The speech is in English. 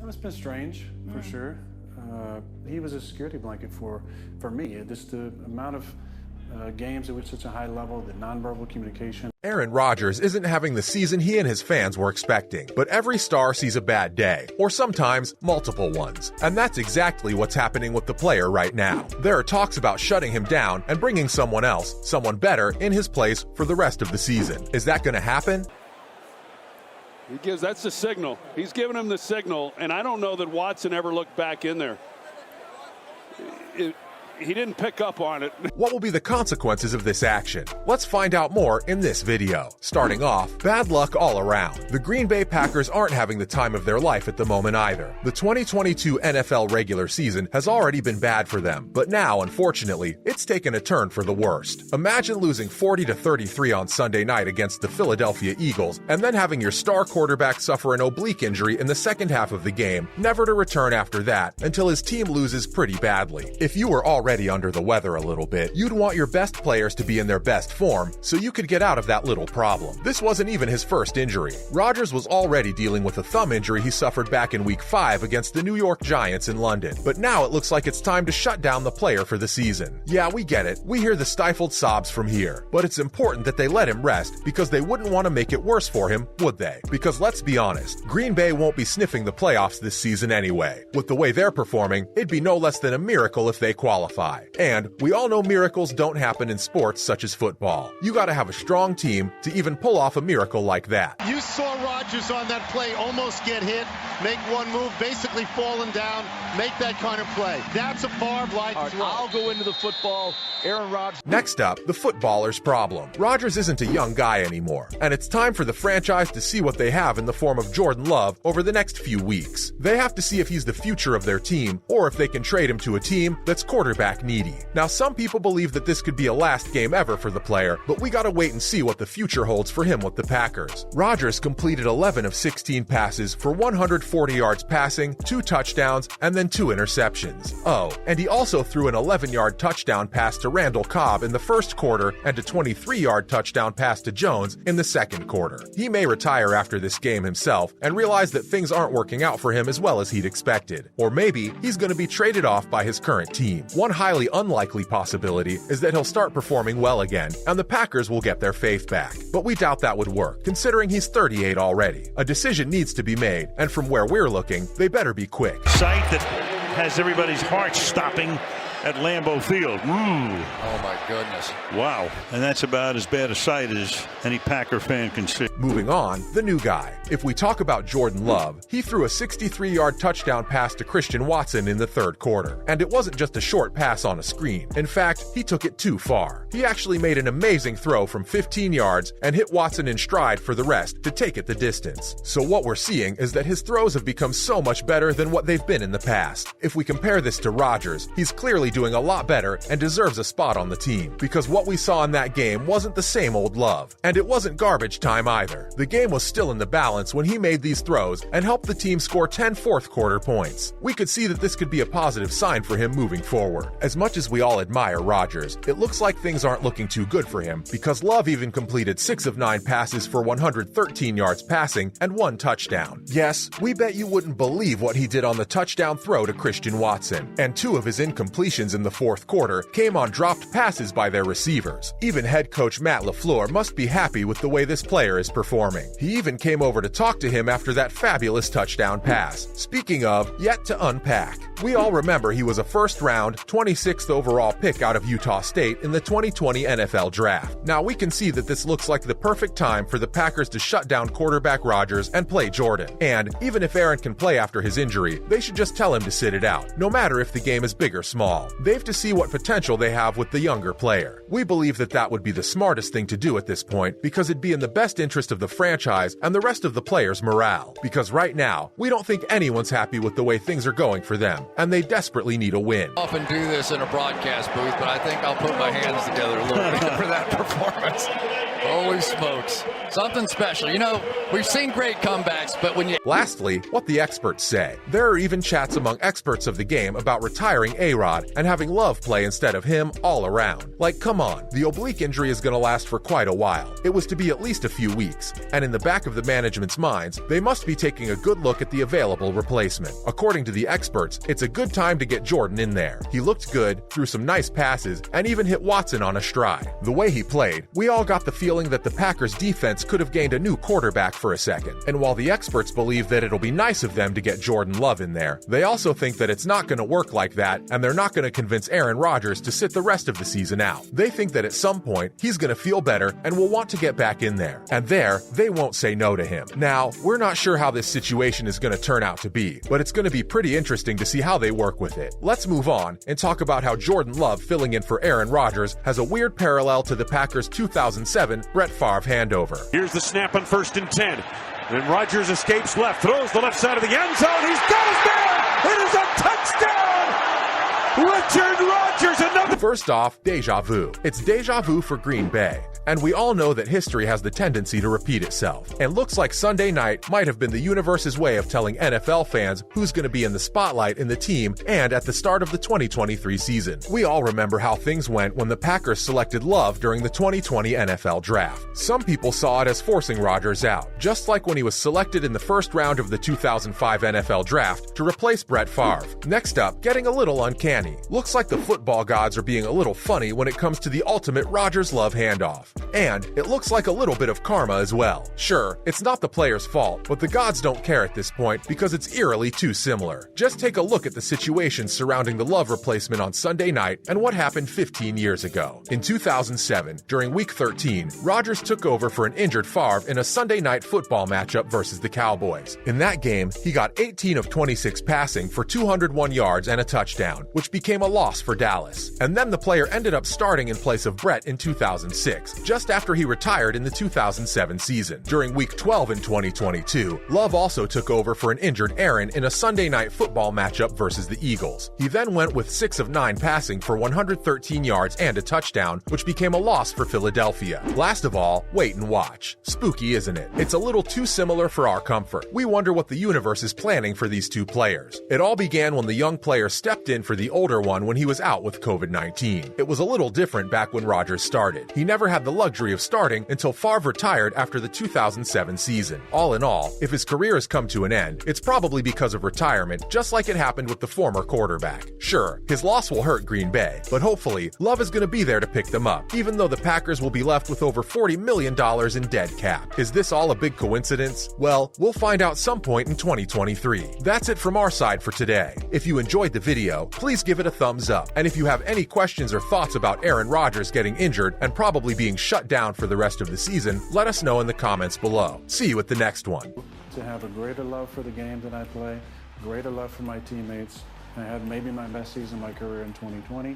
It's been strange, for sure. He was a security blanket for me. Just the amount of games at which such a high level, the nonverbal communication. Aaron Rodgers isn't having the season he and his fans were expecting, but every star sees a bad day, or sometimes multiple ones. And that's exactly what's happening with the player right now. There are talks about shutting him down and bringing someone else, someone better, in his place for the rest of the season. Is that going to happen? That's the signal. He's giving him the signal, and I don't know that Watson ever looked back in there. He didn't pick up on it. What will be the consequences of this action? Let's find out more in this video. Starting off, bad luck all around. The Green Bay Packers aren't having the time of their life at the moment either. The 2022 NFL regular season has already been bad for them, but now, unfortunately, it's taken a turn for the worst. Imagine losing 40-33 on Sunday night against the Philadelphia Eagles, and then having your star quarterback suffer an oblique injury in the second half of the game, never to return after that until his team loses pretty badly. If you were already under the weather a little bit, you'd want your best players to be in their best form so you could get out of that little problem. This wasn't even his first injury. Rodgers was already dealing with a thumb injury he suffered back in Week 5 against the New York Giants in London. But now it looks like it's time to shut down the player for the season. Yeah, we get it. We hear the stifled sobs from here. But it's important that they let him rest because they wouldn't want to make it worse for him, would they? Because let's be honest, Green Bay won't be sniffing the playoffs this season anyway. With the way they're performing, it'd be no less than a miracle if they qualify. And we all know miracles don't happen in sports such as football. You gotta have a strong team to even pull off a miracle like that. You saw Rodgers on that play almost get hit, make one move, basically falling down, make that kind of play. That's a Favre like throw. I'll go into the football. Aaron Rodgers. Next up, the footballer's problem. Rodgers isn't a young guy anymore, and it's time for the franchise to see what they have in the form of Jordan-Love over the next few weeks. They have to see if he's the future of their team, or if they can trade him to a team that's quarterback needy. Now, some people believe that this could be a last game ever for the player, but we gotta wait and see what the future holds for him with the Packers. Rodgers completed 11 of 16 passes for 140 yards passing, 2 touchdowns, and then 2 interceptions. Oh, and he also threw an 11-yard touchdown pass to Randall Cobb in the first quarter and a 23-yard touchdown pass to Jones in the second quarter. He may retire after this game himself and realize that things aren't working out for him as well as he'd expected. Or maybe he's going to be traded off by his current team. One highly unlikely possibility is that he'll start performing well again and the Packers will get their faith back. But we doubt that would work, considering he's 38 already. A decision needs to be made, and from where we're looking, they better be quick. Sight that has everybody's heart stopping at Lambeau Field. Oh my goodness. Wow. And that's about as bad a sight as any Packer fan can see. Moving on, the new guy. If we talk about Jordan-Love, he threw a 63-yard touchdown pass to Christian Watson in the third quarter. And it wasn't just a short pass on a screen. In fact, he took it too far. He actually made an amazing throw from 15 yards and hit Watson in stride for the rest to take it the distance. So what we're seeing is that his throws have become so much better than what they've been in the past. If we compare this to Rodgers, he's clearly doing a lot better and deserves a spot on the team, because what we saw in that game wasn't the same old Love, and it wasn't garbage time either. The game was still in the balance when he made these throws and helped the team score 10 fourth quarter points. We could see that this could be a positive sign for him moving forward. As much as we all admire Rodgers, it looks like things aren't looking too good for him, because Love even completed 6 of 9 passes for 113 yards passing and 1 touchdown. Yes, we bet you wouldn't believe what he did on the touchdown throw to Christian Watson, and 2 of his incompletions in the fourth quarter came on dropped passes by their receivers. Even head coach Matt LaFleur must be happy with the way this player is performing. He even came over to talk to him after that fabulous touchdown pass. Speaking of yet to unpack, we all remember he was a first-round, 26th overall pick out of Utah State in the 2020 NFL Draft. Now we can see that this looks like the perfect time for the Packers to shut down quarterback Rodgers and play Jordan. And even if Aaron can play after his injury, they should just tell him to sit it out, no matter if the game is big or small. They've to see what potential they have with the younger player. We believe that that would be the smartest thing to do at this point, because it'd be in the best interest of the franchise and the rest of the players' morale. Because right now, we don't think anyone's happy with the way things are going for them, and they desperately need a win. I often do this in a broadcast booth, but I think I'll put my hands together a little bit for that performance. Oh Holy smokes. Something special. You know, we've seen great comebacks, but when you... Lastly, what the experts say. There are even chats among experts of the game about retiring A-Rod and having Love play instead of him all around. Like, come on, the oblique injury is going to last for quite a while. It was to be at least a few weeks, and in the back of the management's minds, they must be taking a good look at the available replacement. According to the experts, it's a good time to get Jordan in there. He looked good, threw some nice passes, and even hit Watson on a stride. The way he played, we all got the feeling that the Packers defense could have gained a new quarterback for a second. And while the experts believe that it'll be nice of them to get Jordan Love in there, they also think that it's not going to work like that, and they're not going to convince Aaron Rodgers to sit the rest of the season out. They think that at some point, he's going to feel better and will want to get back in there. And there, they won't say no to him. Now, we're not sure how this situation is going to turn out to be, but it's going to be pretty interesting to see how they work with it. Let's move on and talk about how Jordan Love filling in for Aaron Rodgers has a weird parallel to the Packers' 2007 Brett Favre handover. Here's the snap on 1st and 10. And Rodgers escapes left, throws the left side of the end zone. He's got his man! It is a touchdown! Richard Rodgers, another... First off, deja vu. It's deja vu for Green Bay. And we all know that history has the tendency to repeat itself. And looks like Sunday night might have been the universe's way of telling NFL fans who's going to be in the spotlight in the team and at the start of the 2023 season. We all remember how things went when the Packers selected Love during the 2020 NFL Draft. Some people saw it as forcing Rodgers out, just like when he was selected in the first round of the 2005 NFL Draft to replace Brett Favre. Next up, getting a little uncanny. Looks like the football gods are being a little funny when it comes to the ultimate Rodgers-Love handoff. And it looks like a little bit of karma as well. Sure, it's not the player's fault, but the gods don't care at this point because it's eerily too similar. Just take a look at the situation surrounding the Love replacement on Sunday night and what happened 15 years ago. In 2007, during Week 13, Rodgers took over for an injured Favre in a Sunday night football matchup versus the Cowboys. In that game, he got 18 of 26 passing for 201 yards and a touchdown, which became a loss for Dallas. And then the player ended up starting in place of Brett in 2006, just after he retired in the 2007 season. During Week 12 in 2022, Love also took over for an injured Aaron in a Sunday night football matchup versus the Eagles. He then went with 6 of 9 passing for 113 yards and a touchdown, which became a loss for Philadelphia. Last of all, wait and watch. Spooky, isn't it? It's a little too similar for our comfort. We wonder what the universe is planning for these two players. It all began when the young player stepped in for the older one when he was out with COVID-19. It was a little different back when Rodgers started. He never had the luxury of starting until Favre retired after the 2007 season. All in all, if his career has come to an end, it's probably because of retirement, just like it happened with the former quarterback. Sure, his loss will hurt Green Bay, but hopefully, Love is going to be there to pick them up, even though the Packers will be left with over $40 million in dead cap. Is this all a big coincidence? Well, we'll find out some point in 2023. That's it from our side for today. If you enjoyed the video, please give it a thumbs up. And if you have any questions or thoughts about Aaron Rodgers getting injured and probably being shut down for the rest of the season, let us know in the comments below. See you at the next one. To have a greater love for the game that I play, greater love for my teammates. I had maybe my best season of my career in 2020.